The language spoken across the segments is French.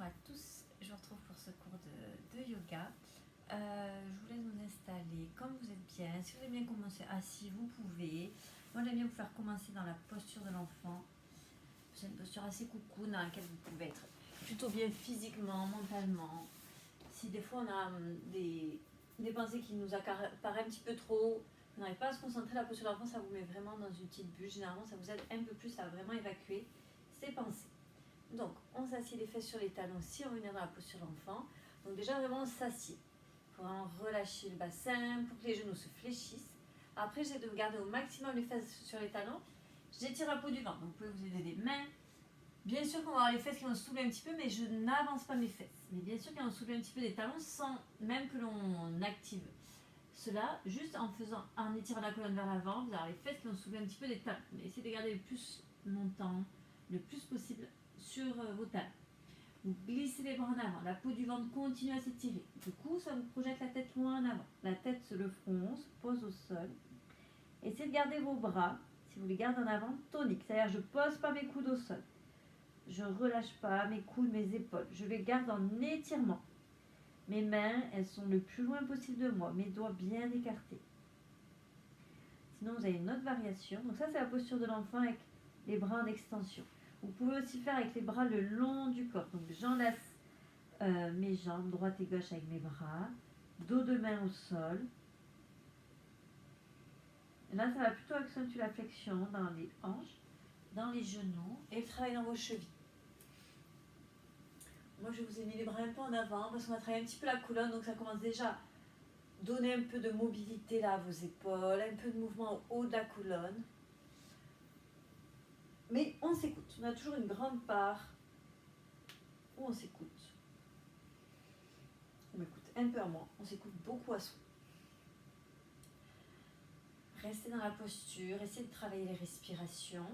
Bonjour à tous, je vous retrouve pour ce cours de yoga. Je vous laisse vous installer comme vous êtes bien. Si vous voulez bien commencer assis, vous pouvez. Moi j'aime bien vous faire commencer dans la posture de l'enfant. C'est une posture assez cocoon dans laquelle vous pouvez être plutôt bien physiquement, mentalement. Si des fois on a des pensées qui nous apparaissent un petit peu trop, vous n'arrivez pas à se concentrer, la posture de l'enfant ça vous met vraiment dans une petite bulle. Généralement ça vous aide un peu plus à vraiment évacuer ces pensées. Donc, on s'assied les fesses sur les talons si on veut venir dans la posture de l'enfant. Donc déjà, vraiment, on s'assied. Il faut vraiment relâcher le bassin pour que les genoux se fléchissent. Après, j'essaie de garder au maximum les fesses sur les talons. J'étire la peau du ventre. Donc, vous pouvez vous aider des mains. Bien sûr qu'on va avoir les fesses qui vont se soulever un petit peu, mais je n'avance pas mes fesses. Mais bien sûr qu'on va soulever un petit peu des talons sans même que l'on active cela, juste en étirant la colonne vers l'avant. Vous avez les fesses qui vont se soulever un petit peu des talons. Mais essayez de garder le plus longtemps, le plus possible sur vos talons. Vous glissez les bras en avant, la peau du ventre continue à s'étirer. Du coup, ça vous projette la tête loin en avant. La tête, le front, se pose au sol. Essayez de garder vos bras, si vous les gardez en avant, toniques. C'est-à-dire, je ne pose pas mes coudes au sol. Je ne relâche pas mes coudes, mes épaules. Je les garde en étirement. Mes mains, elles sont le plus loin possible de moi. Mes doigts bien écartés. Sinon, vous avez une autre variation. Donc ça, c'est la posture de l'enfant avec les bras en extension. Vous pouvez aussi faire avec les bras le long du corps. Donc j'enlace mes jambes, droite et gauche avec mes bras. Dos de main au sol. Et là, ça va plutôt accentuer la flexion dans les hanches, dans les genoux et le travail dans vos chevilles. Moi, je vous ai mis les bras un peu en avant parce qu'on va travailler un petit peu la colonne. Donc ça commence déjà à donner un peu de mobilité là à vos épaules, un peu de mouvement au haut de la colonne. Mais on s'écoute. On a toujours une grande part où on s'écoute. On m'écoute un peu à moi. On s'écoute beaucoup à soi. Restez dans la posture. Essayez de travailler les respirations.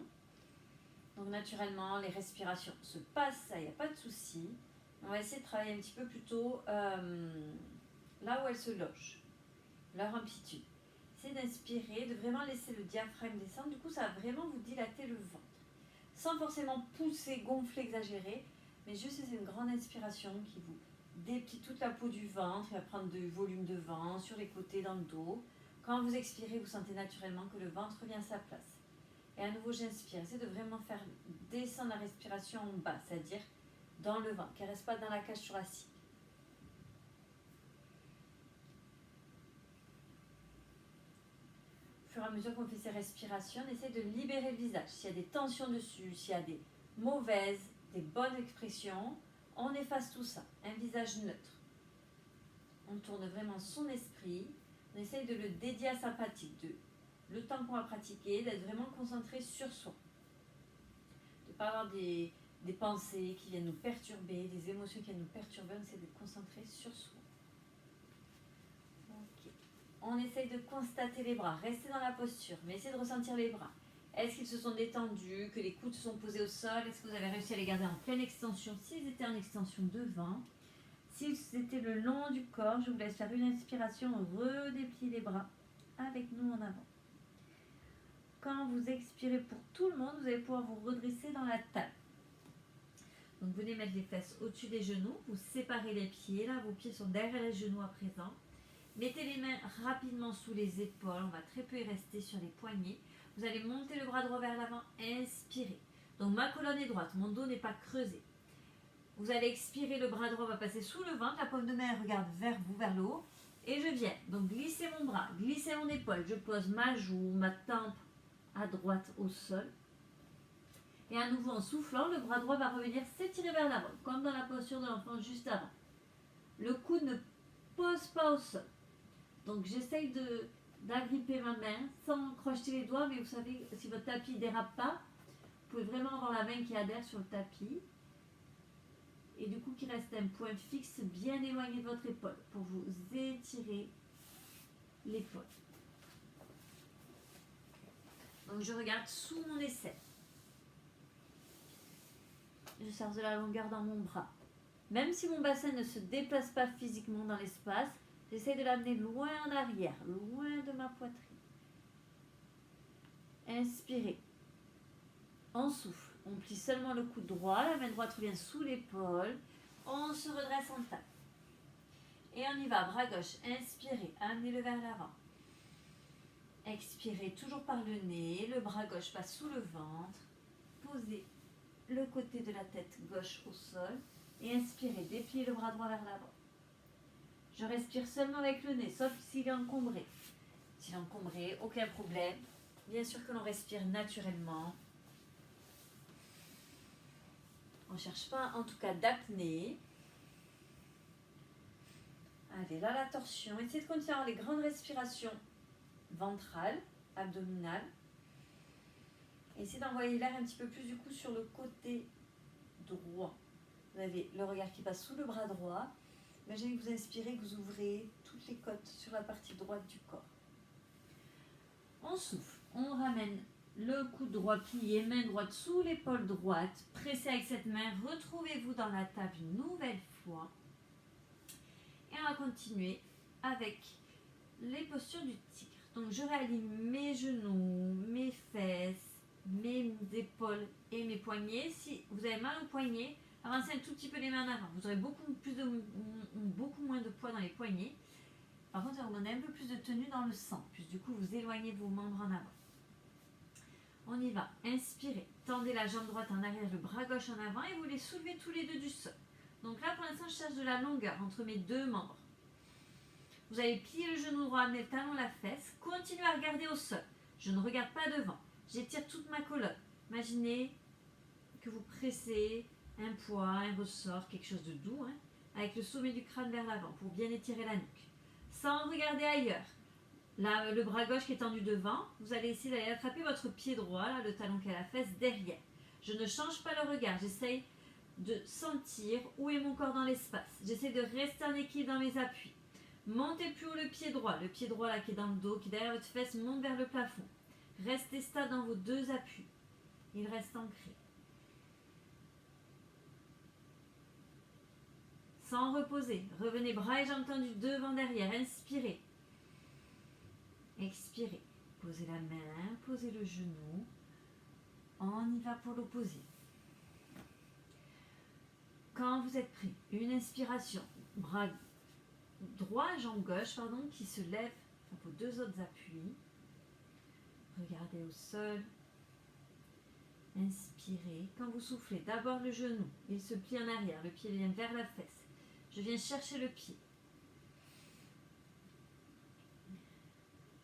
Donc naturellement, les respirations se passent. Ça, il n'y a pas de souci. On va essayer de travailler un petit peu plutôt là où elles se logent. Leur amplitude. Essayez d'inspirer, de vraiment laisser le diaphragme descendre. Du coup, ça va vraiment vous dilater le ventre. Sans forcément pousser, gonfler, exagérer, mais juste c'est une grande inspiration qui vous déplie toute la peau du ventre, il va prendre du volume de vent sur les côtés, dans le dos. Quand vous expirez, vous sentez naturellement que le ventre revient à sa place. Et à nouveau, j'inspire. Essayez de vraiment faire descendre la respiration en bas, c'est-à-dire dans le ventre, qu'elle ne reste pas dans la cage thoracique. Au fur et à mesure qu'on fait ces respirations, on essaie de libérer le visage. S'il y a des tensions dessus, s'il y a des mauvaises, des bonnes expressions, on efface tout ça. Un visage neutre. On tourne vraiment son esprit. On essaye de le dédier à sa pratique. Le temps qu'on va pratiquer, d'être vraiment concentré sur soi. De ne pas avoir des pensées qui viennent nous perturber, des émotions qui viennent nous perturber. On essaie d'être concentré sur soi. Ok. On essaye de constater les bras. Restez dans la posture, mais essayez de ressentir les bras. Est-ce qu'ils se sont détendus, que les coudes se sont posés au sol? Est-ce que vous avez réussi à les garder en pleine extension? S'ils étaient en extension devant, s'ils étaient le long du corps, je vous laisse faire une inspiration, redéplier les bras avec nous en avant. Quand vous expirez pour tout le monde, vous allez pouvoir vous redresser dans la table. Donc venez mettre les fesses au-dessus des genoux, vous séparez les pieds, là vos pieds sont derrière les genoux à présent. Mettez les mains rapidement sous les épaules, on va très peu y rester sur les poignets. Vous allez monter le bras droit vers l'avant, inspirez. Donc ma colonne est droite, mon dos n'est pas creusé. Vous allez expirer, le bras droit va passer sous le ventre, la paume de main regarde vers vous, vers le haut. Et je viens, donc glisser mon bras, glisser mon épaule. Je pose ma joue, ma tempe à droite au sol. Et à nouveau en soufflant, le bras droit va revenir s'étirer vers l'avant, comme dans la posture de l'enfant juste avant. Le coude ne pose pas au sol. Donc j'essaye d'agripper ma main sans crocheter les doigts, mais vous savez, si votre tapis ne dérape pas, vous pouvez vraiment avoir la main qui adhère sur le tapis. Et du coup, qu'il reste un point fixe bien éloigné de votre épaule pour vous étirer l'épaule. Donc je regarde sous mon aisselle. Je cherche de la longueur dans mon bras. Même si mon bassin ne se déplace pas physiquement dans l'espace, j'essaie de l'amener loin en arrière, loin de ma poitrine. Inspirez. On souffle. On plie seulement le coude droit, la main droite revient sous l'épaule. On se redresse en table. Et on y va, bras gauche, inspirez, amenez-le vers l'avant. Expirez toujours par le nez, le bras gauche passe sous le ventre. Posez le côté de la tête gauche au sol et inspirez, dépliez le bras droit vers l'avant. Je respire seulement avec le nez, sauf s'il est encombré. S'il est encombré, aucun problème. Bien sûr que l'on respire naturellement. On ne cherche pas en tout cas d'apnée. Allez, là la torsion. Essayez de continuer les grandes respirations ventrales, abdominales. Essayez d'envoyer l'air un petit peu plus du coup sur le côté droit. Vous avez le regard qui passe sous le bras droit. Imaginez que vous inspirez, que vous ouvrez toutes les côtes sur la partie droite du corps. On souffle, on ramène le coude droit plié, main droite sous l'épaule droite. Pressez avec cette main, retrouvez-vous dans la table une nouvelle fois. Et on va continuer avec les postures du tigre. Donc je réaligne mes genoux, mes fesses, mes épaules et mes poignets. Si vous avez mal aux poignets, avancez un tout petit peu les mains en avant. Vous aurez beaucoup moins de poids dans les poignets. Par contre, ça va vous donner un peu plus de tenue dans le sang. Puis du coup, vous éloignez vos membres en avant. On y va. Inspirez. Tendez la jambe droite en arrière, le bras gauche en avant et vous les soulevez tous les deux du sol. Donc là, pour l'instant, je cherche de la longueur entre mes deux membres. Vous allez plier le genou droit, amener le talon, la fesse. Continuez à regarder au sol. Je ne regarde pas devant. J'étire toute ma colonne. Imaginez que vous pressez un poids, un ressort, quelque chose de doux, avec le sommet du crâne vers l'avant pour bien étirer la nuque. Sans regarder ailleurs. Là, le bras gauche qui est tendu devant, vous allez essayer d'aller attraper votre pied droit, là, le talon qui est à la fesse, derrière. Je ne change pas le regard. J'essaye de sentir où est mon corps dans l'espace. J'essaie de rester en équilibre dans mes appuis. Montez plus haut le pied droit là qui est dans le dos, qui est derrière votre fesse, monte vers le plafond. Restez stable dans vos deux appuis. Il reste ancré. Sans reposer, revenez bras et jambes tendus devant, derrière. Inspirez. Expirez. Posez la main, posez le genou. On y va pour l'opposé. Quand vous êtes prêt, une inspiration, bras droit, jambe gauche, qui se lève vos deux autres appuis. Regardez au sol. Inspirez. Quand vous soufflez, d'abord le genou, il se plie en arrière, le pied vient vers la fesse. Je viens chercher le pied.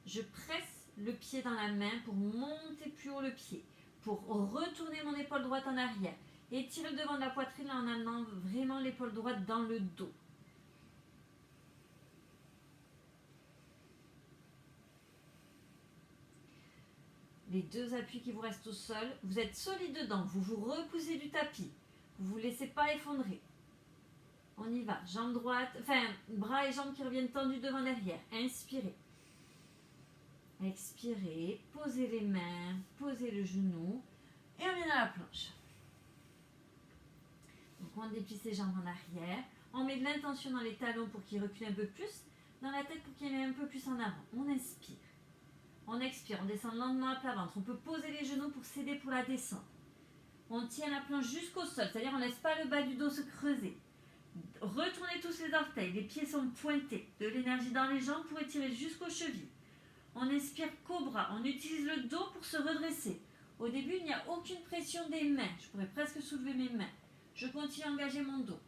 Je presse le pied dans la main pour monter plus haut le pied, pour retourner mon épaule droite en arrière. Étirez le devant de la poitrine en amenant vraiment l'épaule droite dans le dos. Les deux appuis qui vous restent au sol, vous êtes solide dedans, vous vous repoussez du tapis, vous ne vous laissez pas effondrer. On y va, jambe droite, bras et jambes qui reviennent tendus devant derrière. Inspirez. Expirez, posez les mains, posez le genou et on vient dans la planche. Donc on déplie ses jambes en arrière, on met de l'intention dans les talons pour qu'ils reculent un peu plus, dans la tête pour qu'ils aillent un peu plus en avant. On inspire. On expire, on descend lentement à plat ventre. On peut poser les genoux pour s'aider pour la descente. On tient la planche jusqu'au sol, c'est-à-dire on ne laisse pas le bas du dos se creuser. Retournez tous les orteils, les pieds sont pointés. De l'énergie dans les jambes pour étirer jusqu'aux chevilles. On inspire cobra, on utilise le dos pour se redresser. Au début, il n'y a aucune pression des mains. Je pourrais presque soulever mes mains. Je continue à engager mon dos.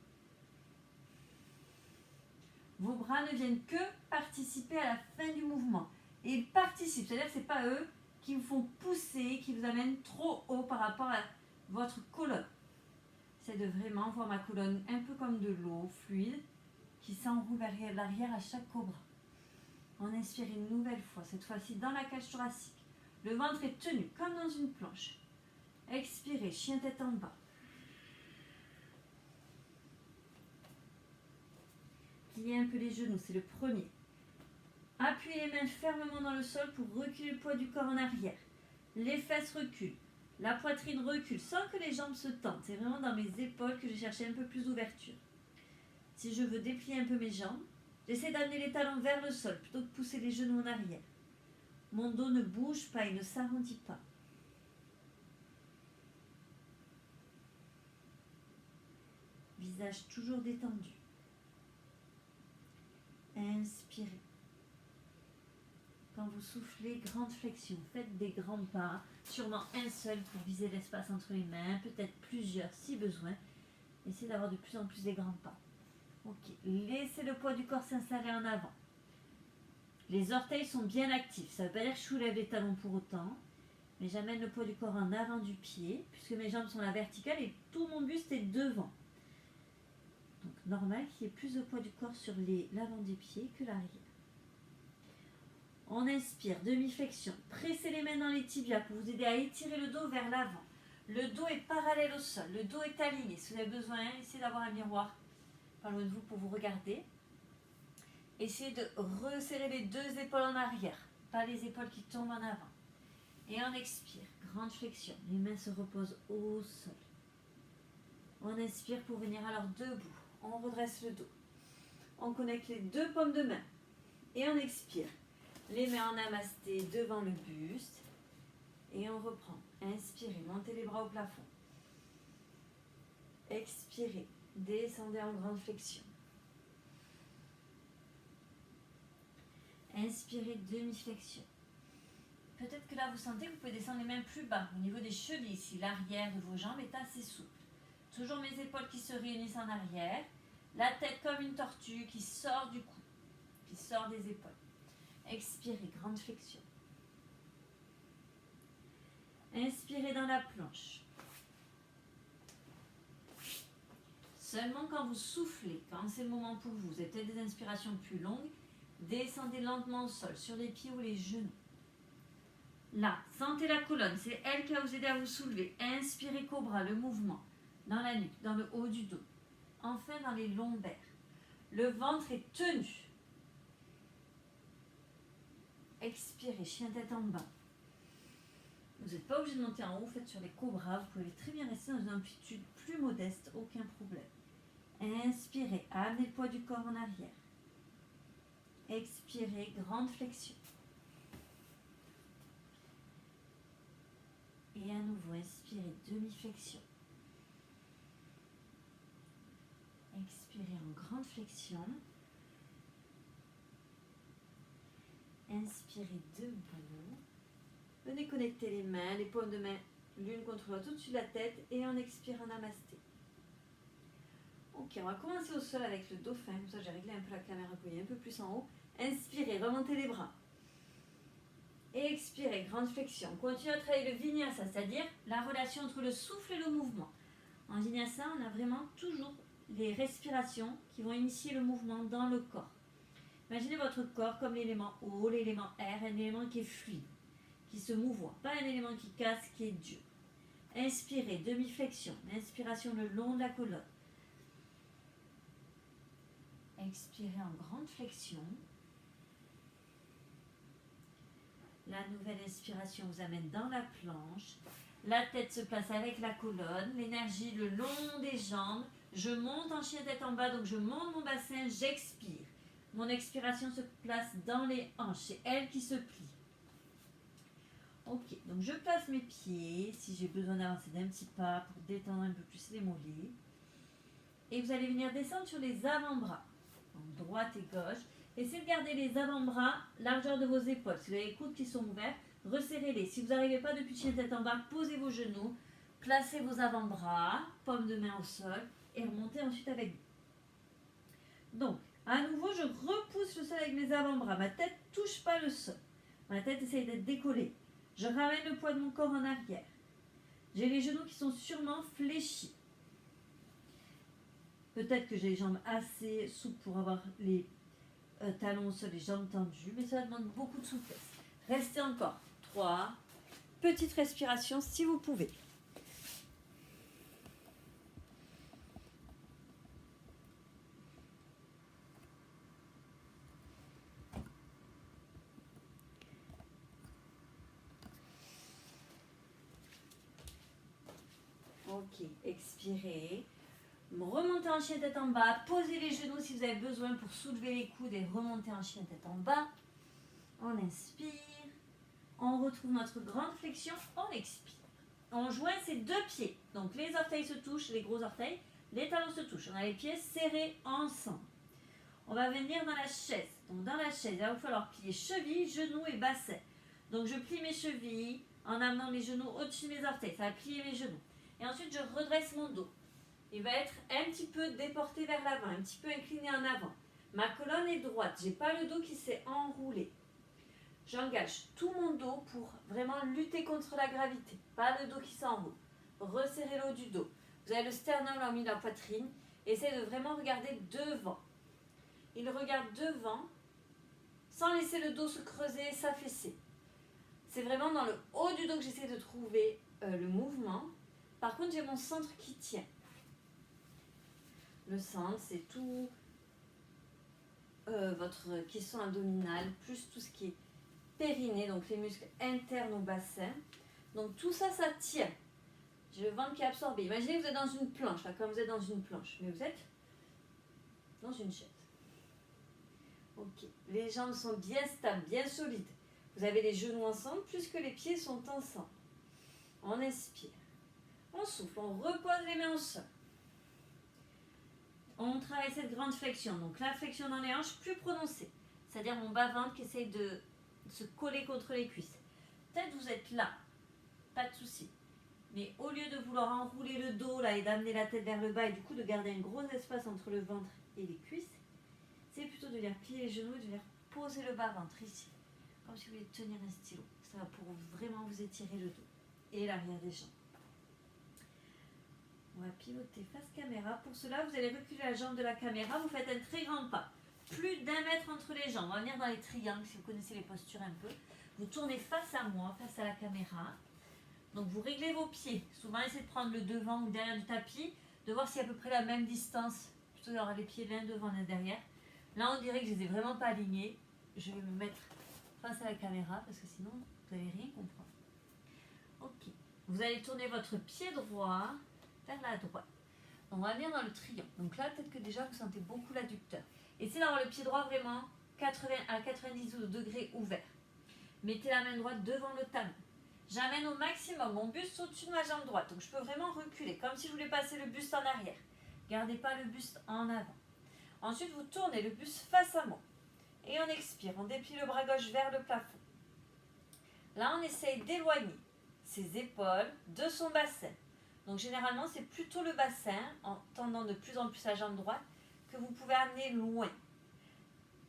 Vos bras ne viennent que participer à la fin du mouvement. Et ils participent, c'est-à-dire que ce n'est pas eux qui vous font pousser, qui vous amènent trop haut par rapport à votre colonne. C'est de vraiment voir ma colonne un peu comme de l'eau fluide qui s'enroule vers l'arrière à chaque cobra. On inspire une nouvelle fois, cette fois-ci dans la cage thoracique. Le ventre est tenu comme dans une planche. Expirez, chien tête en bas. Pliez un peu les genoux, c'est le premier. Appuyez les mains fermement dans le sol pour reculer le poids du corps en arrière. Les fesses reculent. La poitrine recule sans que les jambes se tendent. C'est vraiment dans mes épaules que je cherchais un peu plus d'ouverture. Si je veux déplier un peu mes jambes, j'essaie d'amener les talons vers le sol plutôt que de pousser les genoux en arrière. Mon dos ne bouge pas, il ne s'arrondit pas. visage toujours détendu. Inspirez. Quand vous soufflez, grande flexion. Faites des grands pas, sûrement un seul pour viser l'espace entre les mains, peut-être plusieurs si besoin. Essayez d'avoir de plus en plus des grands pas. Ok, laissez le poids du corps s'installer en avant. Les orteils sont bien actifs. Ça ne veut pas dire que je soulève les talons pour autant, mais j'amène le poids du corps en avant du pied, puisque mes jambes sont à la verticale et tout mon buste est devant. Donc normal qu'il y ait plus de poids du corps sur l'avant des pieds que l'arrière. On inspire, demi-flexion. Pressez les mains dans les tibias pour vous aider à étirer le dos vers l'avant. Le dos est parallèle au sol, le dos est aligné. Si vous avez besoin, essayez d'avoir un miroir pas loin de vous pour vous regarder. Essayez de resserrer les deux épaules en arrière, pas les épaules qui tombent en avant. Et on expire, grande flexion. Les mains se reposent au sol. On inspire pour venir alors debout. On redresse le dos. On connecte les deux paumes de main. Et on expire. Les mains en namasté devant le buste. Et on reprend. Inspirez, montez les bras au plafond. Expirez, descendez en grande flexion. Inspirez, demi-flexion. Peut-être que là vous sentez que vous pouvez descendre les mains plus bas, au niveau des chevilles ici. L'arrière de vos jambes est assez souple. Toujours mes épaules qui se réunissent en arrière. La tête comme une tortue qui sort du cou, qui sort des épaules. Expirez, grande flexion. Inspirez dans la planche. Seulement quand vous soufflez, quand c'est le moment pour vous, vous avez peut-être des inspirations plus longues, descendez lentement au sol, sur les pieds ou les genoux. Là, sentez la colonne, c'est elle qui va vous aider à vous soulever. Inspirez cobra, le mouvement, dans la nuque, dans le haut du dos. Enfin dans les lombaires. Le ventre est tenu. Expirez, chien tête en bas. Vous n'êtes pas obligé de monter en haut, faites sur les cobras. Vous pouvez très bien rester dans une amplitude plus modeste, aucun problème. Inspirez, amenez le poids du corps en arrière. Expirez, grande flexion. Et à nouveau, inspirez, demi-flexion. Expirez en grande flexion. Inspirez debout. Venez connecter les mains, les paumes de main l'une contre l'autre au-dessus de la tête et on expire en namasté. Ok, on va commencer au sol avec le dauphin. Comme ça, j'ai réglé un peu la caméra pour y aller un peu plus en haut. Inspirez, remontez les bras. Et expirez, grande flexion. Continuez à travailler le vinyasa, c'est-à-dire la relation entre le souffle et le mouvement. En vinyasa, on a vraiment toujours les respirations qui vont initier le mouvement dans le corps. Imaginez votre corps comme l'élément eau, l'élément air, un élément qui est fluide, qui se mouvoie, pas un élément qui casse, qui est dur. Inspirez, demi-flexion, inspiration le long de la colonne. Expirez en grande flexion. La nouvelle inspiration vous amène dans la planche. La tête se place avec la colonne, l'énergie le long des jambes. Je monte en chien tête en bas, donc je monte mon bassin, j'expire. Mon expiration se place dans les hanches, c'est elle qui se plie. Ok, donc je place mes pieds, si j'ai besoin d'avancer d'un petit pas pour détendre un peu plus les mollets. Et vous allez venir descendre sur les avant-bras, donc droite et gauche. Essayez de garder les avant-bras, largeur de vos épaules. Si vous avez les coudes qui sont ouverts, resserrez-les. Si vous n'arrivez pas depuis chien tête en bas, posez vos genoux, placez vos avant-bras, paume de main au sol et remontez ensuite avec vous. Donc, à nouveau, je repousse le sol avec mes avant-bras. Ma tête ne touche pas le sol. Ma tête essaye d'être décollée. Je ramène le poids de mon corps en arrière. J'ai les genoux qui sont sûrement fléchis. Peut-être que j'ai les jambes assez souples pour avoir les talons au sol, les jambes tendues, mais ça demande beaucoup de souplesse. Restez encore. 3. Petite respiration si vous pouvez. Ok, expirez. Remontez en chien tête en bas. Posez les genoux si vous avez besoin pour soulever les coudes et remonter en chien tête en bas. On inspire. On retrouve notre grande flexion. On expire. On joint ces deux pieds. Donc les orteils se touchent, les gros orteils. Les talons se touchent. On a les pieds serrés ensemble. On va venir dans la chaise. Donc dans la chaise, il va vous falloir plier chevilles, genoux et bassin. Donc je plie mes chevilles en amenant mes genoux au-dessus de mes orteils. Ça va plier mes genoux. Et ensuite, je redresse mon dos. Il va être un petit peu déporté vers l'avant, un petit peu incliné en avant. Ma colonne est droite. Je n'ai pas le dos qui s'est enroulé. J'engage tout mon dos pour vraiment lutter contre la gravité. Pas le dos qui s'enroule. Resserrez le haut du dos. Vous avez le sternum là au milieu de la poitrine. Essayez de vraiment regarder devant. Il regarde devant sans laisser le dos se creuser et s'affaisser. C'est vraiment dans le haut du dos que j'essaie de trouver le mouvement. Par contre, j'ai mon centre qui tient. Le centre, c'est tout votre caisson abdominale, plus tout ce qui est périnée, donc les muscles internes au bassin. Donc tout ça, ça tient. J'ai le ventre qui est absorbé. Imaginez que vous êtes dans une planche, là, comme vous êtes dans une planche, mais vous êtes dans une chaise. Ok. Les jambes sont bien stables, bien solides. Vous avez les genoux ensemble, plus que les pieds sont ensemble. On inspire. On souffle, on repose les mains au sol. On travaille cette grande flexion. Donc la flexion dans les hanches plus prononcée. C'est-à-dire mon bas-ventre qui essaye de se coller contre les cuisses. Peut-être vous êtes là, pas de souci. Mais au lieu de vouloir enrouler le dos là et d'amener la tête vers le bas et du coup de garder un gros espace entre le ventre et les cuisses, c'est plutôt de venir plier les genoux et de venir poser le bas-ventre ici. Comme si vous vouliez tenir un stylo. Ça va pour vraiment vous étirer le dos et l'arrière des jambes. On va pivoter face caméra. Pour cela, vous allez reculer la jambe de la caméra. Vous faites un très grand pas. Plus d'1 mètre entre les jambes. On va venir dans les triangles si vous connaissez les postures un peu. Vous tournez face à moi, face à la caméra. Donc vous réglez vos pieds. Souvent, essayez de prendre le devant ou derrière du tapis, de voir si à peu près la même distance. Plutôt d'avoir les pieds l'un devant, l'un derrière. Là, on dirait que je ne les ai vraiment pas alignés. Je vais me mettre face à la caméra parce que sinon, vous n'allez rien comprendre. Ok. Vous allez tourner votre pied droit vers la droite. On va venir dans le triangle. Donc là, peut-être que déjà, vous sentez beaucoup l'adducteur. Essayez d'avoir le pied droit vraiment 80 à 90 degrés ouvert. Mettez la main droite devant le talon. J'amène au maximum mon buste au-dessus de ma jambe droite. Donc je peux vraiment reculer, comme si je voulais passer le buste en arrière. Gardez pas le buste en avant. Ensuite, vous tournez le buste face à moi. Et on expire. On déplie le bras gauche vers le plafond. Là, on essaye d'éloigner ses épaules de son bassin. Donc généralement, c'est plutôt le bassin, en tendant de plus en plus la jambe droite, que vous pouvez amener loin.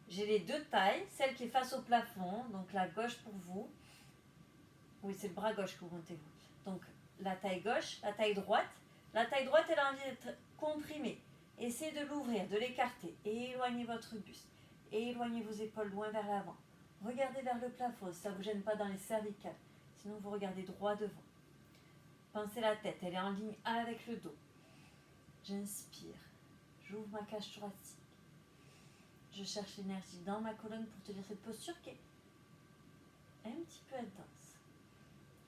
J'ai les deux tailles, celle qui est face au plafond, donc la gauche pour vous. Oui, c'est le bras gauche que vous montez vous. Donc la taille gauche, la taille droite. La taille droite, elle a envie d'être comprimée. Essayez de l'ouvrir, de l'écarter. Et éloignez votre buste. Et éloignez vos épaules loin vers l'avant. Regardez vers le plafond, si ça ne vous gêne pas dans les cervicales. Sinon, vous regardez droit devant. Pensez la tête, elle est en ligne avec le dos. J'inspire. J'ouvre ma cage thoracique. Je cherche l'énergie dans ma colonne pour tenir cette posture qui est un petit peu intense.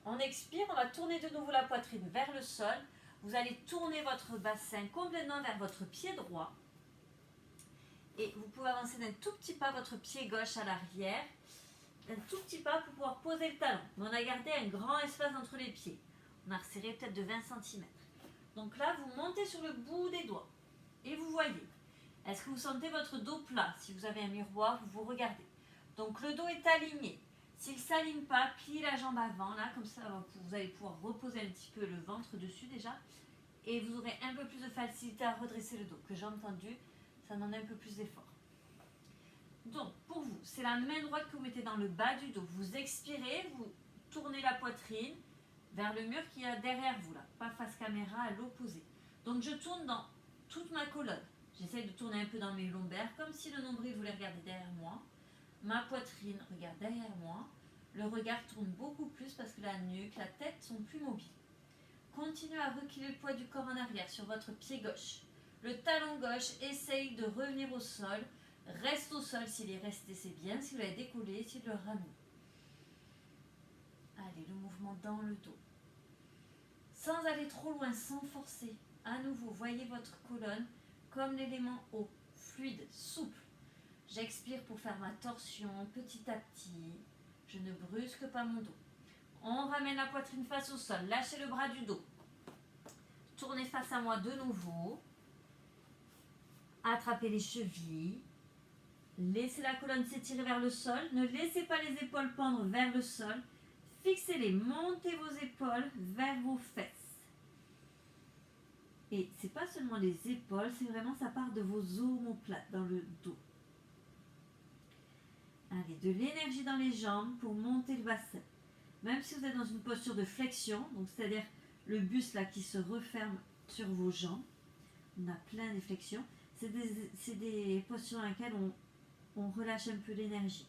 On expire, on va tourner de nouveau la poitrine vers le sol. Vous allez tourner votre bassin complètement vers votre pied droit. Et vous pouvez avancer d'un tout petit pas votre pied gauche à l'arrière. Un tout petit pas pour pouvoir poser le talon. Mais on a gardé un grand espace entre les pieds. On a resserré peut-être de 20 cm. Donc là, vous montez sur le bout des doigts. Et vous voyez. Est-ce que vous sentez votre dos plat? Si vous avez un miroir, vous vous regardez. Donc le dos est aligné. S'il ne s'aligne pas, pliez la jambe avant. Là, comme ça, vous allez pouvoir reposer un petit peu le ventre dessus déjà. Et vous aurez un peu plus de facilité à redresser le dos. Que j'ai entendu, ça demande un peu plus d'effort. Donc, pour vous, c'est la main droite que vous mettez dans le bas du dos. Vous expirez, vous tournez la poitrine vers le mur qui est derrière vous, là. Pas face caméra, à l'opposé. Donc, je tourne dans toute ma colonne. J'essaie de tourner un peu dans mes lombaires, comme si le nombril voulait regarder derrière moi. Ma poitrine regarde derrière moi. Le regard tourne beaucoup plus parce que la nuque, la tête sont plus mobiles. Continuez à reculer le poids du corps en arrière sur votre pied gauche. Le talon gauche essaye de revenir au sol. Reste au sol, s'il est resté, c'est bien. S'il est décollé, s'il le ramène. Allez, le mouvement dans le dos. Sans aller trop loin, sans forcer. À nouveau, voyez votre colonne comme l'élément haut, fluide, souple. J'expire pour faire ma torsion petit à petit. Je ne brusque pas mon dos. On ramène la poitrine face au sol. Lâchez le bras du dos. Tournez face à moi de nouveau. Attrapez les chevilles. Laissez la colonne s'étirer vers le sol. Ne laissez pas les épaules pendre vers le sol. Fixez-les. Montez vos épaules vers vos fesses. Et c'est pas seulement les épaules, c'est vraiment ça part de vos omoplates dans le dos. Allez, de l'énergie dans les jambes pour monter le bassin. Même si vous êtes dans une posture de flexion, donc c'est-à-dire le buste là qui se referme sur vos jambes, on a plein de flexions. C'est des postures dans lesquelles on relâche un peu l'énergie,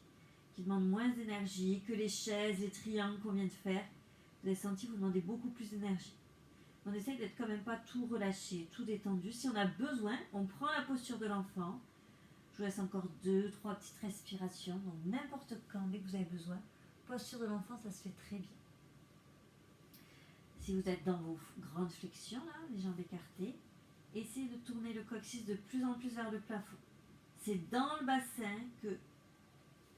qui demandent moins d'énergie que les chaises, les triangles qu'on vient de faire. Vous avez senti, vous demandez beaucoup plus d'énergie. On essaye d'être quand même pas tout relâché, tout détendu. Si on a besoin, on prend la posture de l'enfant. Je vous laisse encore 2-3 petites respirations. Donc n'importe quand, dès que vous avez besoin. Posture de l'enfant, ça se fait très bien. Si vous êtes dans vos grandes flexions, là, les jambes écartées, essayez de tourner le coccyx de plus en plus vers le plafond. C'est dans le bassin que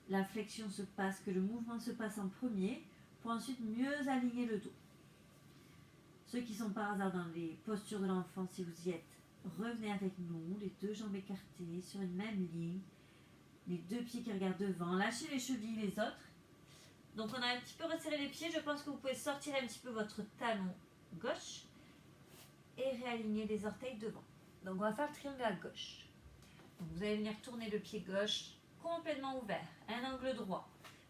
la flexion se passe, que le mouvement se passe en premier, pour ensuite mieux aligner le dos. Ceux qui sont par hasard dans les postures de l'enfant, si vous y êtes, revenez avec nous, les deux jambes écartées sur une même ligne, les deux pieds qui regardent devant, lâchez les chevilles les autres. Donc on a un petit peu resserré les pieds, je pense que vous pouvez sortir un petit peu votre talon gauche et réaligner les orteils devant. Donc on va faire le triangle à gauche. Donc vous allez venir tourner le pied gauche complètement ouvert, un angle droit.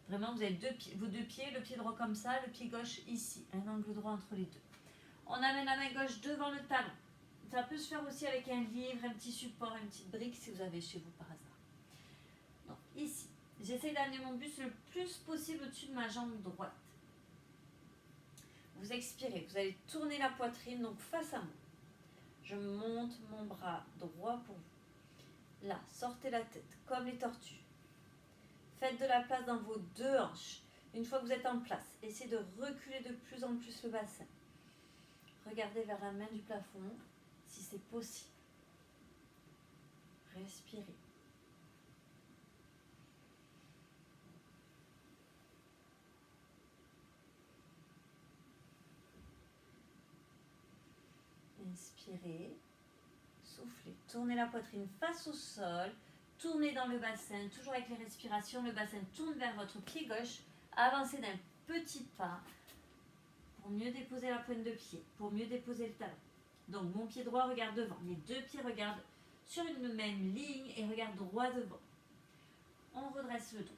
Vraiment vous avez vos deux pieds, le pied droit comme ça, le pied gauche ici, un angle droit entre les deux. On amène la main gauche devant le talon. Ça peut se faire aussi avec un livre, un petit support, une petite brique si vous avez chez vous par hasard. Donc ici, j'essaie d'amener mon buste le plus possible au-dessus de ma jambe droite. Vous expirez, vous allez tourner la poitrine donc face à moi. Je monte mon bras droit pour vous. Là, sortez la tête comme les tortues. Faites de la place dans vos deux hanches. Une fois que vous êtes en place, essayez de reculer de plus en plus le bassin. Regardez vers la main du plafond, si c'est possible. Respirez. Inspirez. Soufflez. Tournez la poitrine face au sol. Tournez dans le bassin, toujours avec les respirations. Le bassin tourne vers votre pied gauche. Avancez d'un petit pas. Pour mieux déposer la pointe de pied, pour mieux déposer le talon. Donc mon pied droit regarde devant, mes deux pieds regardent sur une même ligne et regardent droit devant. On redresse le dos.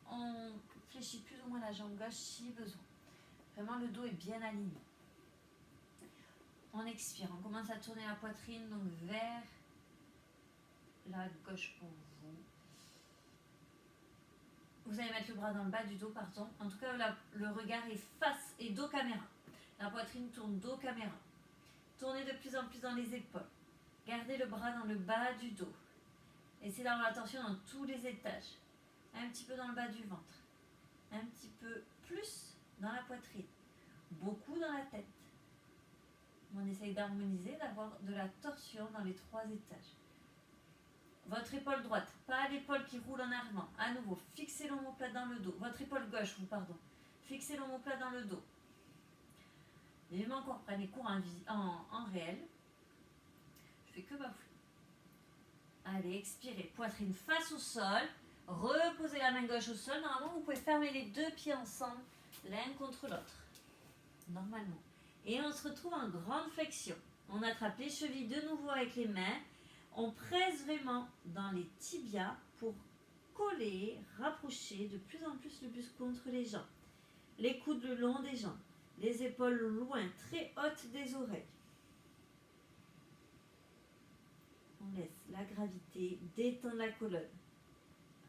On fléchit plus ou moins la jambe gauche si besoin. Vraiment le dos est bien aligné. On expire, on commence à tourner la poitrine donc vers la gauche pour vous. Vous allez mettre le bras dans le bas du dos, pardon. En tout cas, le regard est face et dos caméra. La poitrine tourne dos caméra. Tournez de plus en plus dans les épaules. Gardez le bras dans le bas du dos. Essayez d'avoir l'attention dans tous les étages. Un petit peu dans le bas du ventre. Un petit peu plus dans la poitrine. Beaucoup dans la tête. On essaye d'harmoniser, d'avoir de la torsion dans les trois étages. Votre épaule droite, pas l'épaule qui roule en arrière. À nouveau, fixez l'omoplate dans le dos. Votre épaule gauche, fixez l'omoplate dans le dos. Légèrement encore, prenez cours en réel. Je fais que bafouiller. Allez, expirez. Poitrine face au sol. Reposez la main gauche au sol. Normalement, vous pouvez fermer les deux pieds ensemble, l'un contre l'autre. Normalement. Et on se retrouve en grande flexion. On attrape les chevilles de nouveau avec les mains. On presse vraiment dans les tibias pour coller, rapprocher de plus en plus le buste contre les jambes. Les coudes le long des jambes. Les épaules loin, très hautes des oreilles. On laisse la gravité détendre la colonne.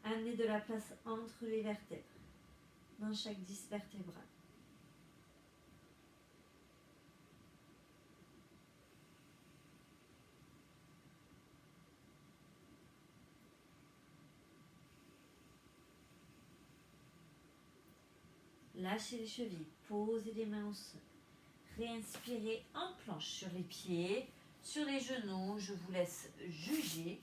Amener de la place entre les vertèbres, dans chaque disque vertébral. Lâchez les chevilles, posez les mains au sol. Réinspirez en planche sur les pieds, sur les genoux. Je vous laisse juger.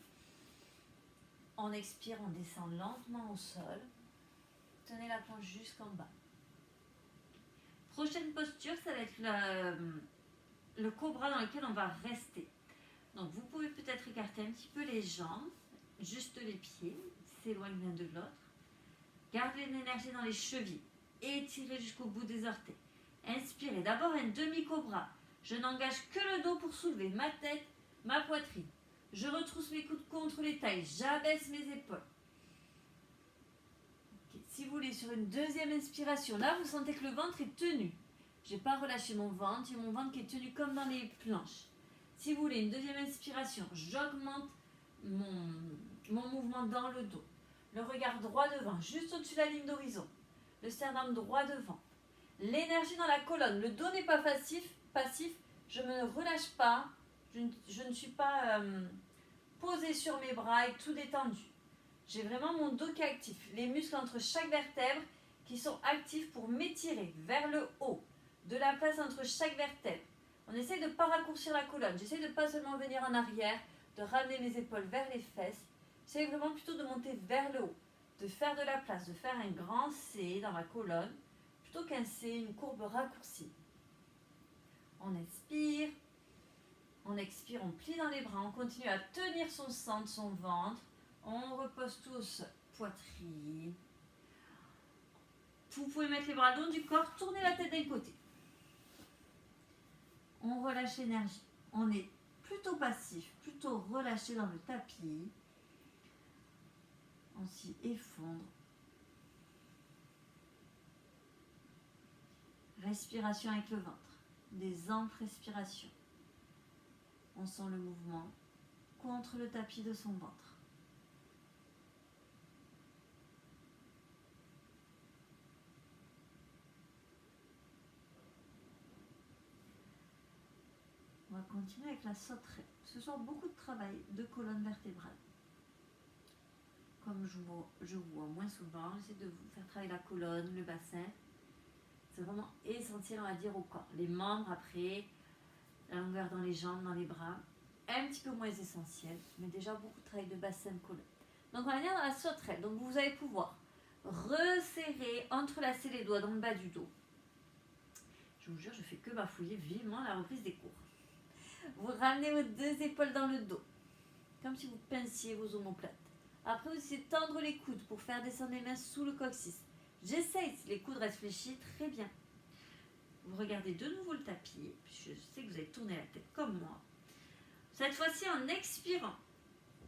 On expire, on descend lentement au sol. Tenez la planche jusqu'en bas. Prochaine posture, ça va être le cobra dans lequel on va rester. Donc vous pouvez peut-être écarter un petit peu les jambes, juste les pieds, s'éloigne l'un de l'autre. Gardez l'énergie dans les chevilles, étirez jusqu'au bout des orteils. Inspirez, d'abord un demi-cobra. Je n'engage que le dos pour soulever ma tête, ma poitrine. Je retrousse mes coudes contre les tailles, j'abaisse mes épaules. Okay. Si vous voulez, sur une deuxième inspiration, là vous sentez que le ventre est tenu. Je n'ai pas relâché mon ventre, j'ai mon ventre qui est tenu comme dans les planches. Si vous voulez, une deuxième inspiration, j'augmente mon mouvement dans le dos. Le regard droit devant, juste au-dessus de la ligne d'horizon. Le sternum droit devant. L'énergie dans la colonne. Le dos n'est pas passif. Je ne me relâche pas. Je ne suis pas posée sur mes bras et tout détendu. J'ai vraiment mon dos qui est actif. Les muscles entre chaque vertèbre qui sont actifs pour m'étirer vers le haut. De la place entre chaque vertèbre. On essaie de ne pas raccourcir la colonne. J'essaie de ne pas seulement venir en arrière, de ramener mes épaules vers les fesses. J'essaie vraiment plutôt de monter vers le haut, de faire de la place, de faire un grand C dans ma colonne, plutôt qu'un C, une courbe raccourcie. On expire, on plie dans les bras, on continue à tenir son centre, son ventre. On repose tous poitrine. Vous pouvez mettre les bras le long du corps, tourner la tête d'un côté. On relâche l'énergie. On est plutôt passif, plutôt relâché dans le tapis. On s'y effondre. Respiration avec le ventre. Des amples respirations. On sent le mouvement contre le tapis de son ventre. On va continuer avec la sauterelle. Ce soir, beaucoup de travail de colonne vertébrale. Comme je vois moins souvent, j'essaie de vous faire travailler la colonne, le bassin. C'est vraiment essentiel, on va dire, au corps. Les membres après, la longueur dans les jambes, dans les bras, un petit peu moins essentiel, mais déjà beaucoup de travail de bassin, de colonne. Donc on va venir dans la sauterelle. Donc vous allez pouvoir resserrer, entrelacer les doigts dans le bas du dos. Je vous jure, je fais que bafouiller vivement la reprise des cours. Vous ramenez vos deux épaules dans le dos, comme si vous pinciez vos omoplates. Après, vous essayez de tendre les coudes pour faire descendre les mains sous le coccyx. J'essaye, si les coudes restent fléchis, très bien. Vous regardez de nouveau le tapis, je sais que vous avez tourné la tête comme moi. Cette fois-ci, en expirant,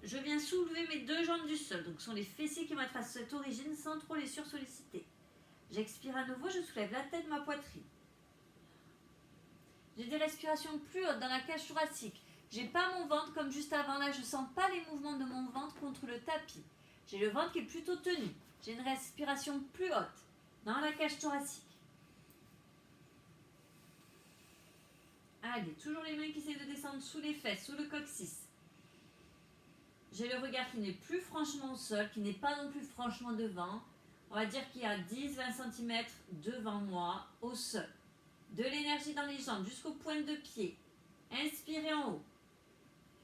je viens soulever mes deux jambes du sol. Donc, ce sont les fessiers qui vont être à cette origine sans trop les sursolliciter. J'expire à nouveau, je soulève la tête, ma poitrine. J'ai des respirations plus hautes dans la cage thoracique. J'ai pas mon ventre comme juste avant. Là, je sens pas les mouvements de mon ventre contre le tapis. J'ai le ventre qui est plutôt tenu. J'ai une respiration plus haute dans la cage thoracique. Allez, toujours les mains qui essaient de descendre sous les fesses, sous le coccyx. J'ai le regard qui n'est plus franchement au sol, qui n'est pas non plus franchement devant. On va dire qu'il y a 10-20 cm devant moi, au sol. De l'énergie dans les jambes jusqu'aux pointes de pied. Inspirez en haut.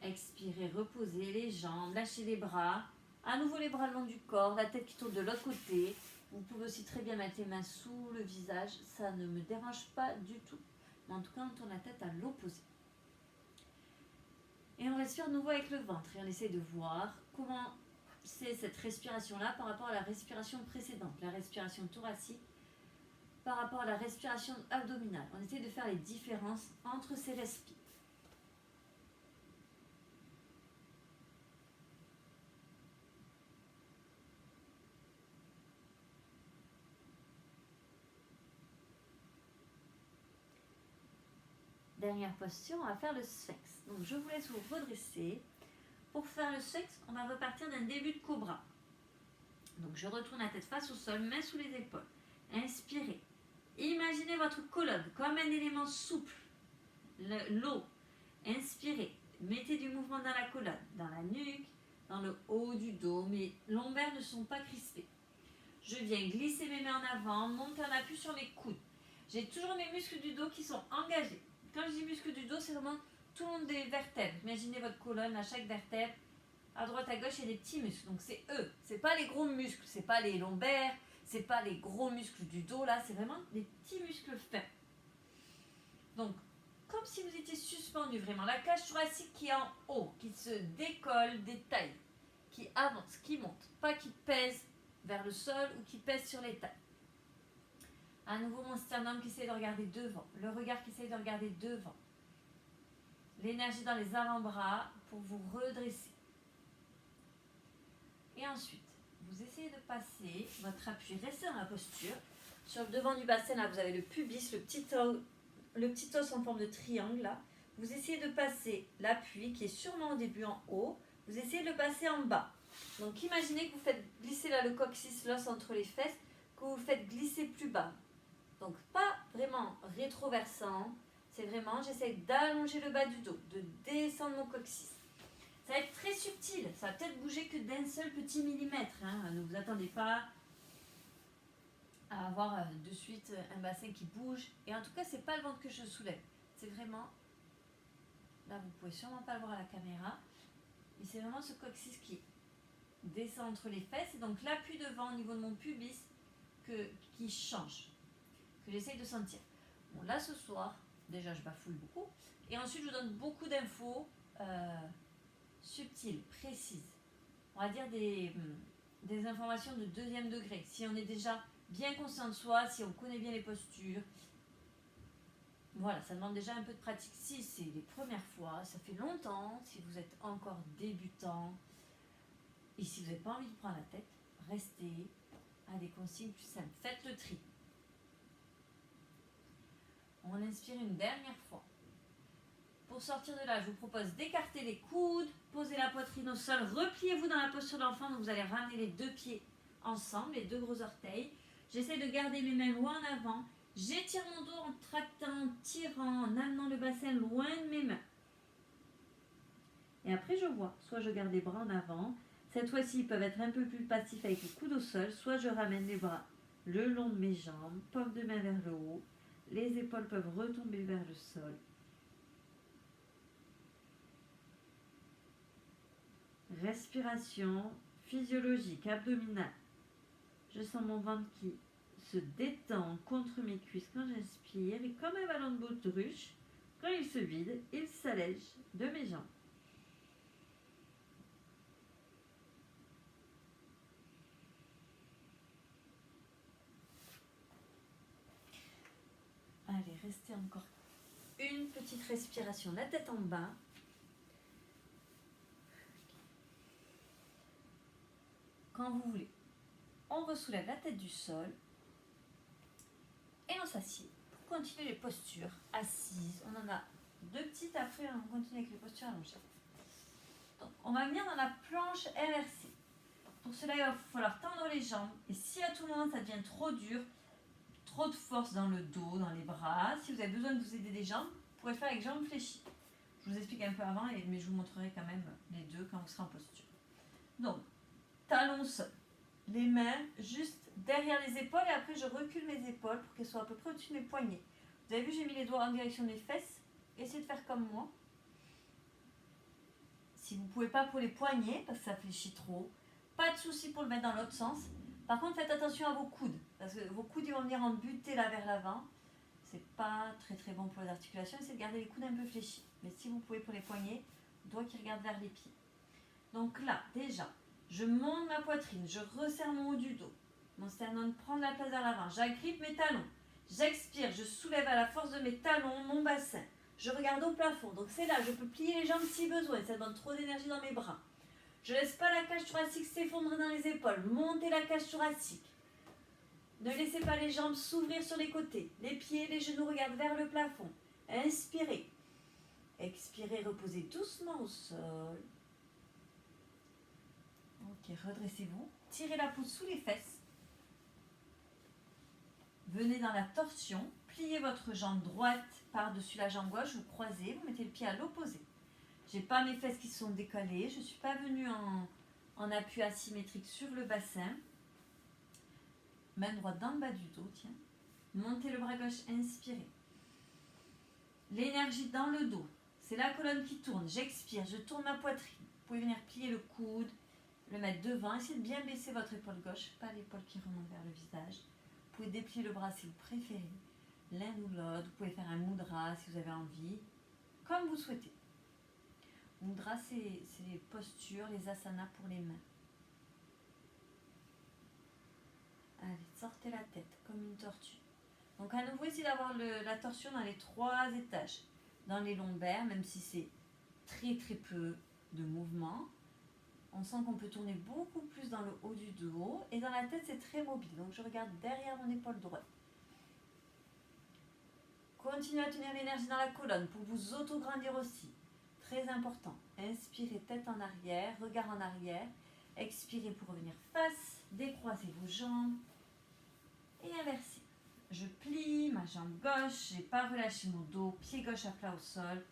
Expirez, reposez les jambes, lâchez les bras. À nouveau les bras le long du corps, la tête qui tourne de l'autre côté. Vous pouvez aussi très bien mettre les mains sous le visage. Ça ne me dérange pas du tout. Mais en tout cas, on tourne la tête à l'opposé. Et on respire de nouveau avec le ventre. Et on essaie de voir comment c'est cette respiration-là par rapport à la respiration précédente. La respiration thoracique par rapport à la respiration abdominale. On essaie de faire les différences entre ces respires. Dernière posture, on va faire le sphinx. Donc je vous laisse vous redresser. Pour faire le sphinx, on va repartir d'un début de cobra. Donc je retourne la tête face au sol, mains sous les épaules. Inspirez. Imaginez votre colonne comme un élément souple. L'eau. Inspirez. Mettez du mouvement dans la colonne, dans la nuque, dans le haut du dos. Mes lombaires ne sont pas crispés. Je viens glisser mes mains en avant, monter en appui sur mes coudes. J'ai toujours mes muscles du dos qui sont engagés. Quand je dis muscles du dos, c'est vraiment tout le long des vertèbres. Imaginez votre colonne, à chaque vertèbre, à droite, à gauche, il y a des petits muscles. Donc c'est eux. C'est pas les gros muscles, c'est pas les lombaires, c'est pas les gros muscles du dos là, c'est vraiment des petits muscles fins. Donc comme si vous étiez suspendu, vraiment. La cage thoracique qui est en haut, qui se décolle des tailles, qui avance, qui monte, pas qui pèse vers le sol ou qui pèse sur les tailles. À nouveau, mon sternum qui essaie de regarder devant, le regard qui essaie de regarder devant. L'énergie dans les avant-bras pour vous redresser. Et ensuite, vous essayez de passer votre appui, restez dans la posture. Sur le devant du bassin, là, vous avez le pubis, le petit os en forme de triangle, là. Vous essayez de passer l'appui qui est sûrement au début en haut. Vous essayez de le passer en bas. Donc, imaginez que vous faites glisser là le coccyx, l'os entre les fesses, que vous faites glisser plus bas. Donc, pas vraiment rétroversant. C'est vraiment, j'essaie d'allonger le bas du dos, de descendre mon coccyx. Ça va être très subtil. Ça va peut-être bouger que d'un seul petit millimètre. Hein. Ne vous attendez pas à avoir de suite un bassin qui bouge. Et en tout cas, c'est pas le ventre que je soulève. C'est vraiment, là vous pouvez sûrement pas le voir à la caméra, mais c'est vraiment ce coccyx qui descend entre les fesses. Et donc l'appui devant au niveau de mon pubis qui change, que j'essaye de sentir. Bon, là ce soir, déjà je bafouille beaucoup. Et ensuite je vous donne beaucoup d'infos subtiles, précises. On va dire des informations de deuxième degré. Si on est déjà bien conscient de soi, si on connaît bien les postures. Voilà, ça demande déjà un peu de pratique. Si c'est les premières fois, ça fait longtemps, si vous êtes encore débutant, et si vous n'avez pas envie de prendre la tête, restez à des consignes plus simples. Faites le tri. On inspire une dernière fois. Pour sortir de là, je vous propose d'écarter les coudes, poser la poitrine au sol, repliez-vous dans la posture d'enfant, donc vous allez ramener les deux pieds ensemble, les deux gros orteils. J'essaie de garder mes mains loin en avant. J'étire mon dos en tractant, en tirant, en amenant le bassin loin de mes mains. Et après, je vois, soit je garde les bras en avant. Cette fois-ci, ils peuvent être un peu plus passifs avec les coudes au sol. Soit je ramène les bras le long de mes jambes, paume de main vers le haut. Les épaules peuvent retomber vers le sol. Respiration physiologique, abdominale. Je sens mon ventre qui se détend contre mes cuisses quand j'inspire. Et comme un ballon de baudruche, quand il se vide, il s'allège de mes jambes. Allez, restez encore une petite respiration, la tête en bas. Quand vous voulez, on ressoulève la tête du sol et on s'assied pour continuer les postures assises. On en a deux petites, après on continue avec les postures allongées. Donc, on va venir dans la planche RRC. Pour cela, il va falloir tendre les jambes. Et si à tout moment ça devient trop dur, trop de force dans le dos, dans les bras, si vous avez besoin de vous aider des jambes, vous pourrez le faire avec jambes fléchies. Je vous explique un peu avant, mais je vous montrerai quand même les deux quand vous serez en posture. Donc, talons au sol. Les mains juste derrière les épaules et après je recule mes épaules pour qu'elles soient à peu près au-dessus de mes poignets. Vous avez vu, j'ai mis les doigts en direction de mes fesses. Essayez de faire comme moi. Si vous ne pouvez pas pour les poignets, parce que ça fléchit trop, pas de souci pour le mettre dans l'autre sens. Par contre, faites attention à vos coudes, parce que vos coudes ils vont venir en butée là vers l'avant. C'est pas très très bon pour les articulations. Essayez de garder les coudes un peu fléchis. Mais si vous pouvez pour les poignets, doigts qui regardent vers les pieds. Donc là, déjà, je monte ma poitrine, je resserre mon haut du dos. Mon sternum prend de la place vers l'avant. J'agrippe mes talons. J'expire, je soulève à la force de mes talons mon bassin. Je regarde au plafond. Donc c'est là, je peux plier les jambes si besoin. Ça demande trop d'énergie dans mes bras. Je ne laisse pas la cage thoracique s'effondrer dans les épaules. Montez la cage thoracique. Ne laissez pas les jambes s'ouvrir sur les côtés. Les pieds, les genoux regardent vers le plafond. Inspirez. Expirez, reposez doucement au sol. Ok, redressez-vous. Tirez la peau sous les fesses. Venez dans la torsion. Pliez votre jambe droite par-dessus la jambe gauche. Vous croisez. Vous mettez le pied à l'opposé. Je n'ai pas mes fesses qui sont décalées. Je ne suis pas venue en appui asymétrique sur le bassin. Main droite dans le bas du dos. Tiens. Montez le bras gauche. Inspirez. L'énergie dans le dos. C'est la colonne qui tourne. J'expire. Je tourne ma poitrine. Vous pouvez venir plier le coude. Le mettre devant, essayez de bien baisser votre épaule gauche, pas l'épaule qui remonte vers le visage. Vous pouvez déplier le bras si vous préférez. l'un ou l'autre. Vous pouvez faire un mudra si vous avez envie, comme vous souhaitez. Mudra, c'est les postures, les asanas pour les mains. Allez, sortez la tête comme une tortue. Donc à nouveau, essayez d'avoir la torsion dans les 3 étages. Dans les lombaires, même si c'est très très peu de mouvement, on sent qu'on peut tourner beaucoup plus dans le haut du dos. Et dans la tête, c'est très mobile. Donc je regarde derrière mon épaule droite. Continuez à tenir l'énergie dans la colonne pour vous auto-grandir aussi. Très important. Inspirez tête en arrière, regard en arrière. Expirez pour revenir face. Décroisez vos jambes. Et inversez. Je plie ma jambe gauche. J'ai pas relâché mon dos. Pied gauche à plat au sol.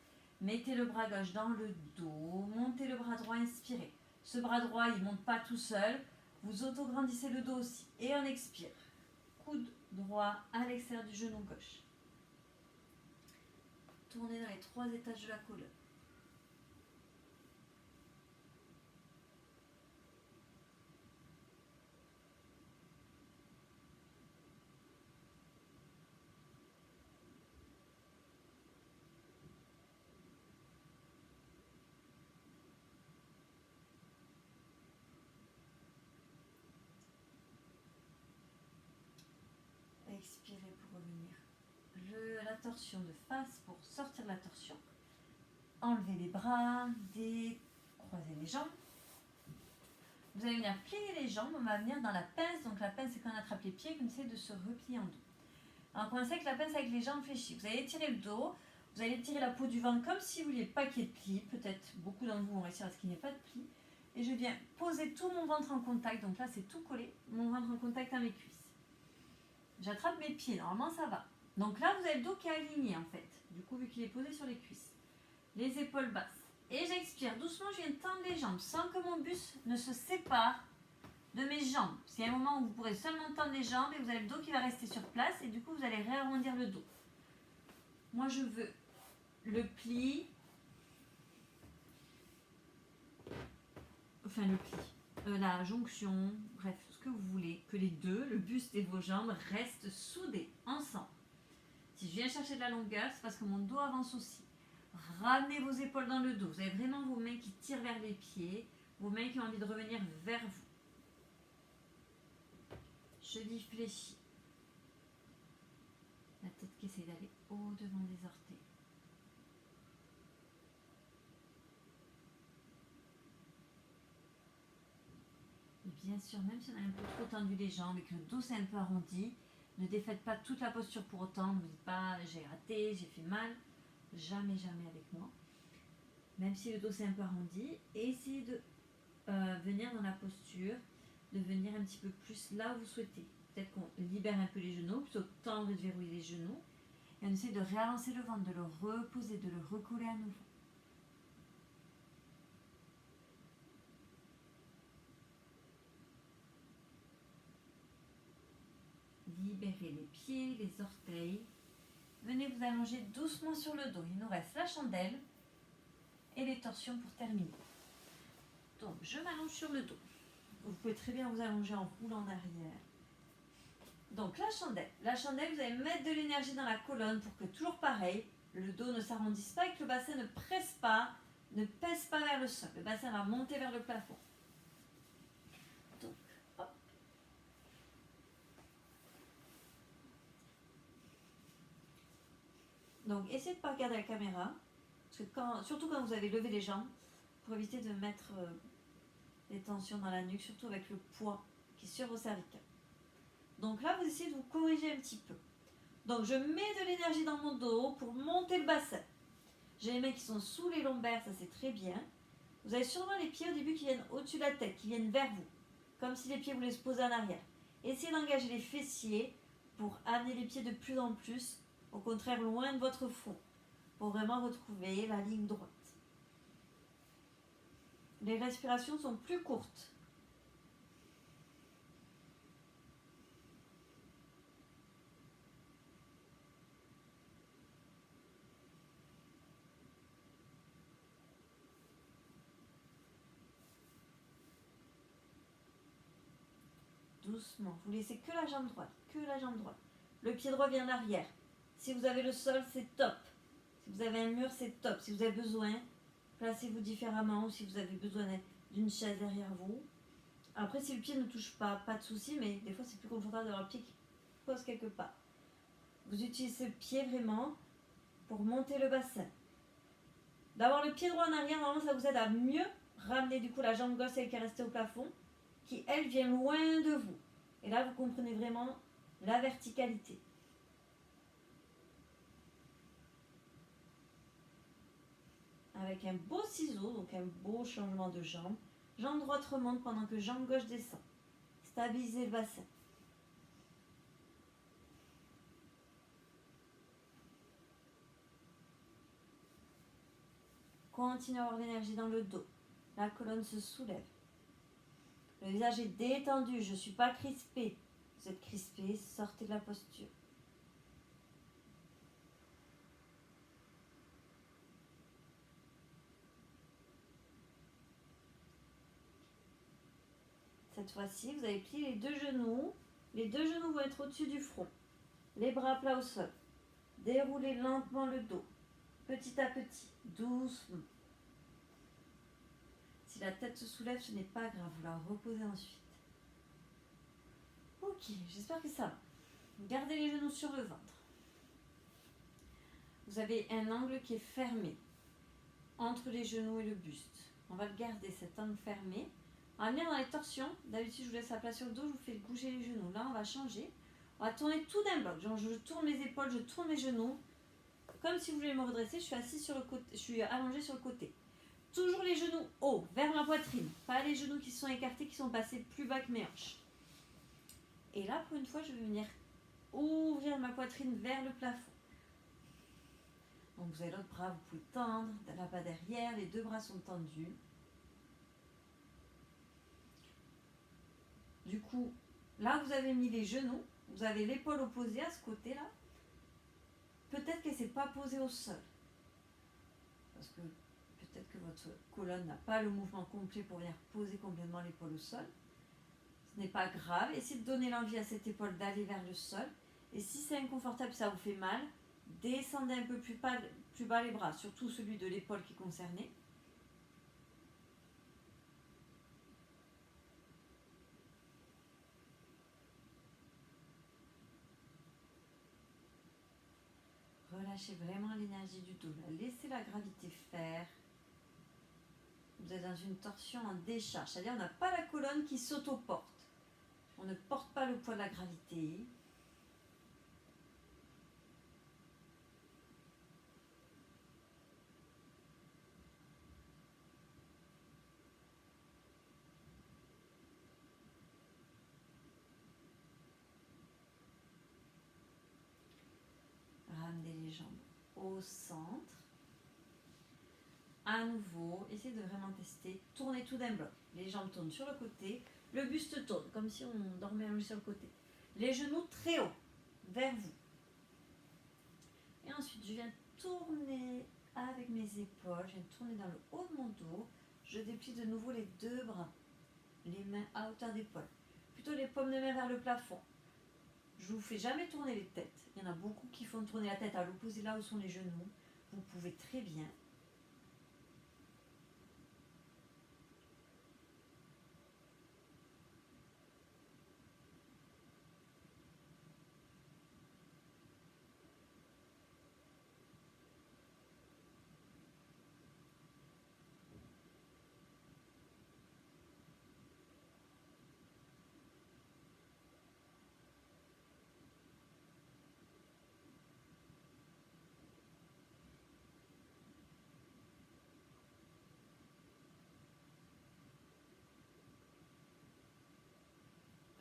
Mettez le bras gauche dans le dos. Montez le bras droit. Inspirez. Ce bras droit, il ne monte pas tout seul. Vous auto-grandissez le dos aussi. Et on expire. Coude droit à l'extérieur du genou gauche. Tournez dans les 3 étages de la colonne. Expirez pour revenir. La torsion de face pour sortir la torsion. Enlevez les bras, décroisez les jambes. Vous allez venir plier les jambes, on va venir dans la pince. Donc la pince, c'est quand on attrape les pieds, qu'on essaie de se replier en dos. Alors commencez avec la pince avec les jambes fléchies. Vous allez étirer le dos, vous allez étirer la peau du ventre comme si vous ne vouliez pas qu'il y ait de plis. Peut-être beaucoup d'entre vous vont réussir à ce qu'il n'y ait pas de plis. Et je viens poser tout mon ventre en contact. Donc là, c'est tout collé, mon ventre en contact à mes cuisses. J'attrape mes pieds, normalement ça va. Donc là, vous avez le dos qui est aligné en fait. Du coup, vu qu'il est posé sur les cuisses. Les épaules basses. Et j'expire doucement, je viens tendre les jambes sans que mon buste ne se sépare de mes jambes. Parce qu'il y a un moment où vous pourrez seulement tendre les jambes et vous avez le dos qui va rester sur place et du coup vous allez réarrondir le dos. Moi je veux le pli, la jonction, bref, ce que vous voulez, que les deux, le buste et vos jambes, restent soudés ensemble. Si je viens chercher de la longueur, c'est parce que mon dos avance aussi. Ramenez vos épaules dans le dos. Vous avez vraiment vos mains qui tirent vers les pieds, vos mains qui ont envie de revenir vers vous. Cheville fléchie. La tête qui essaie d'aller au-devant des orteils. Et bien sûr, même si on a un peu trop tendu les jambes et que le dos s'est un peu arrondi, ne défaites pas toute la posture pour autant. Ne vous dites pas j'ai raté, j'ai fait mal. Jamais, jamais avec moi. Même si le dos s'est un peu arrondi, essayez de venir dans la posture, de venir un petit peu plus là où vous souhaitez. Peut-être qu'on libère un peu les genoux, plutôt que tendre et de verrouiller les genoux. Et on essaie de réavancer le ventre, de le reposer, de le recoller à nouveau. Libérez les pieds, les orteils. Venez vous allonger doucement sur le dos. Il nous reste la chandelle et les torsions pour terminer. Donc, je m'allonge sur le dos. Vous pouvez très bien vous allonger en roulant en arrière. Donc, la chandelle. La chandelle, vous allez mettre de l'énergie dans la colonne pour que, toujours pareil, le dos ne s'arrondisse pas et que le bassin ne presse pas, ne pèse pas vers le sol. Le bassin va monter vers le plafond. Donc, hop. Donc, essayez de ne pas regarder la caméra. Parce que surtout quand vous avez levé les jambes, pour éviter de mettre des tensions dans la nuque, surtout avec le poids qui est sur vos cervicales. Donc là, vous essayez de vous corriger un petit peu. Donc je mets de l'énergie dans mon dos pour monter le bassin. J'ai les mains qui sont sous les lombaires, ça c'est très bien. Vous avez sûrement les pieds au début qui viennent au-dessus de la tête, qui viennent vers vous, comme si les pieds voulaient se poser en arrière. Essayez d'engager les fessiers pour amener les pieds de plus en plus, au contraire loin de votre fond, pour vraiment retrouver la ligne droite. Les respirations sont plus courtes. Doucement, vous laissez que la jambe droite, que la jambe droite. Le pied droit vient en arrière. Si vous avez le sol, c'est top. Si vous avez un mur, c'est top. Si vous avez besoin, placez-vous différemment ou si vous avez besoin d'une chaise derrière vous. Après, si le pied ne touche pas, pas de souci, mais des fois, c'est plus confortable d'avoir le pied qui pose quelque part. Vous utilisez le pied vraiment pour monter le bassin. D'avoir le pied droit en arrière, normalement, ça vous aide à mieux ramener du coup la jambe gauche, celle qui est restée au plafond, qui, elle, vient loin de vous. Et là, vous comprenez vraiment la verticalité. Avec un beau ciseau, donc un beau changement de jambe. Jambe droite remonte pendant que jambe gauche descend. Stabilisez le bassin. Continuez à avoir l'énergie dans le dos. La colonne se soulève. Le visage est détendu. Je ne suis pas crispée. Vous êtes crispé, sortez de la posture. Cette fois-ci, vous avez plié les deux genoux. Les deux genoux vont être au-dessus du front. Les bras plats au sol. Déroulez lentement le dos. Petit à petit, doucement. Si la tête se soulève, ce n'est pas grave. Vous la reposez ensuite. Ok, j'espère que ça va. Gardez les genoux sur le ventre. Vous avez un angle qui est fermé entre les genoux et le buste. On va le garder, cet angle fermé. On va venir dans les torsions. D'habitude, je vous laisse la place sur le dos, je vous fais bouger les genoux. Là, on va changer. On va tourner tout d'un bloc. Genre, je tourne mes épaules, je tourne mes genoux. Comme si vous voulez me redresser, je suis assise sur le côté, je suis allongée sur le côté. Toujours les genoux hauts, vers ma poitrine. Pas les genoux qui sont écartés, qui sont passés plus bas que mes hanches. Et là, pour une fois, je vais venir ouvrir ma poitrine vers le plafond. Donc vous avez l'autre bras, vous pouvez tendre, là-bas derrière, les deux bras sont tendus. Du coup, là vous avez mis les genoux, vous avez l'épaule opposée à ce côté-là. Peut-être qu'elle ne s'est pas posée au sol. Parce que peut-être que votre colonne n'a pas le mouvement complet pour venir poser complètement l'épaule au sol. Ce n'est pas grave. Essayez de donner l'envie à cette épaule d'aller vers le sol. Et si c'est inconfortable, ça vous fait mal, descendez un peu plus bas les bras, surtout celui de l'épaule qui est concerné. Relâchez vraiment l'énergie du dos. Laissez la gravité faire. Vous êtes dans une torsion en décharge, c'est-à-dire on n'a pas la colonne qui s'auto-porte. On ne porte pas le poids de la gravité. Ramenez les jambes au centre. À nouveau, essayez de vraiment tester. Tournez tout d'un bloc. Les jambes tournent sur le côté. Le buste tourne, comme si on dormait allongé sur le côté. Les genoux très haut, vers vous. Et ensuite, je viens tourner avec mes épaules. Je viens tourner dans le haut de mon dos. Je déplie de nouveau les deux bras. Les mains à hauteur d'épaule. Plutôt les paumes de main vers le plafond. Je ne vous fais jamais tourner les têtes. Il y en a beaucoup qui font tourner la tête à l'opposé là où sont les genoux. Vous pouvez très bien.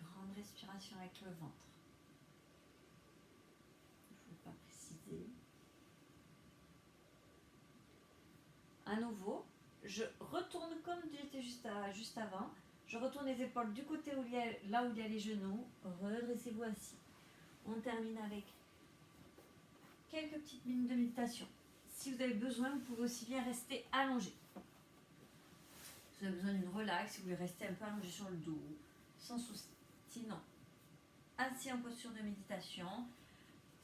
Grande respiration avec le ventre. Je ne vais pas préciser. À nouveau, je retourne comme j'étais juste avant. Je retourne les épaules du côté là où il y a les genoux. Redressez-vous assis. On termine avec quelques petites minutes de méditation. Si vous avez besoin, vous pouvez aussi bien rester allongé. Si vous avez besoin d'une relax, si vous voulez rester un peu allongé sur le dos, sans souci. Sinon, assis en posture de méditation.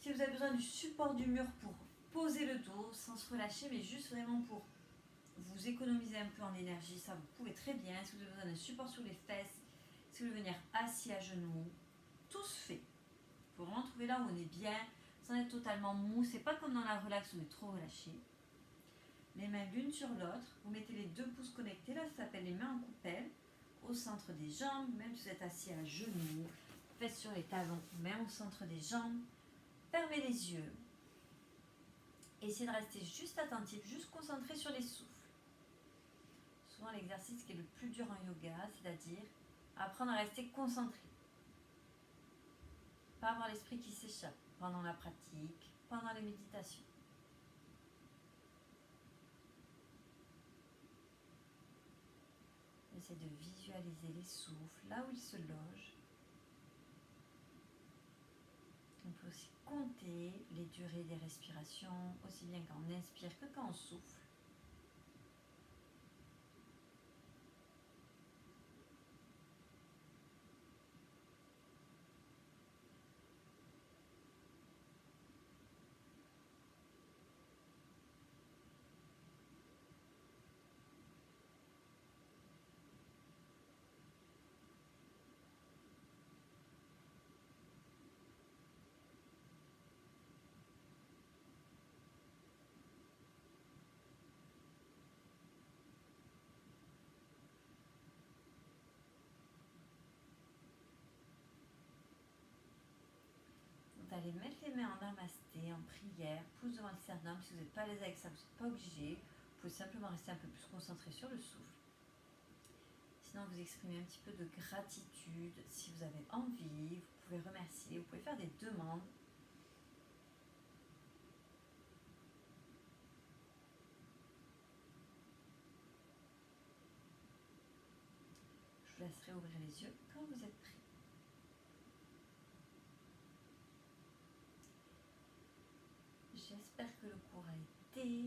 Si vous avez besoin du support du mur pour poser le dos sans se relâcher, mais juste vraiment pour vous économiser un peu en énergie, ça vous pouvez très bien. Si vous avez besoin d'un support sur les fesses, si vous voulez venir assis à genoux, tout se fait. Il faut vraiment trouver là où on est bien, sans être totalement mou. C'est pas comme dans la relax où on est trop relâché. Les mains l'une sur l'autre, vous mettez les deux pouces connectés, là ça s'appelle les mains en coupelle, au centre des jambes, même si vous êtes assis à genoux, fesses sur les talons, mains au centre des jambes, fermez les yeux, essayez de rester juste attentif, juste concentré sur les souffles. Souvent l'exercice qui est le plus dur en yoga, c'est-à-dire apprendre à rester concentré, pas avoir l'esprit qui s'échappe pendant la pratique, pendant les méditations. Essayez de visualiser les souffles là où ils se logent. On peut aussi compter les durées des respirations, aussi bien quand on inspire que quand on souffle. Vous allez mettre les mains en namasté, en prière, pouce devant le sternum. Si vous n'êtes pas à l'aise avec ça, vous n'êtes pas obligé. Vous pouvez simplement rester un peu plus concentré sur le souffle. Sinon, vous exprimez un petit peu de gratitude. Si vous avez envie, vous pouvez remercier, vous pouvez faire des demandes. Je vous laisserai ouvrir les yeux quand vous êtes prêts. J'espère que le cours a été.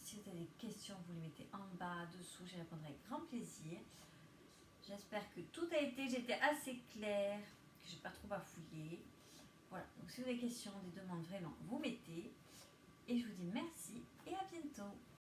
Si vous avez des questions, vous les mettez en bas, dessous, j'y répondrai avec grand plaisir. J'espère que tout a été, j'étais assez claire, que je n'ai pas trop bafouillé. Voilà, donc si vous avez des questions, des demandes, vraiment, vous mettez. Et je vous dis merci et à bientôt.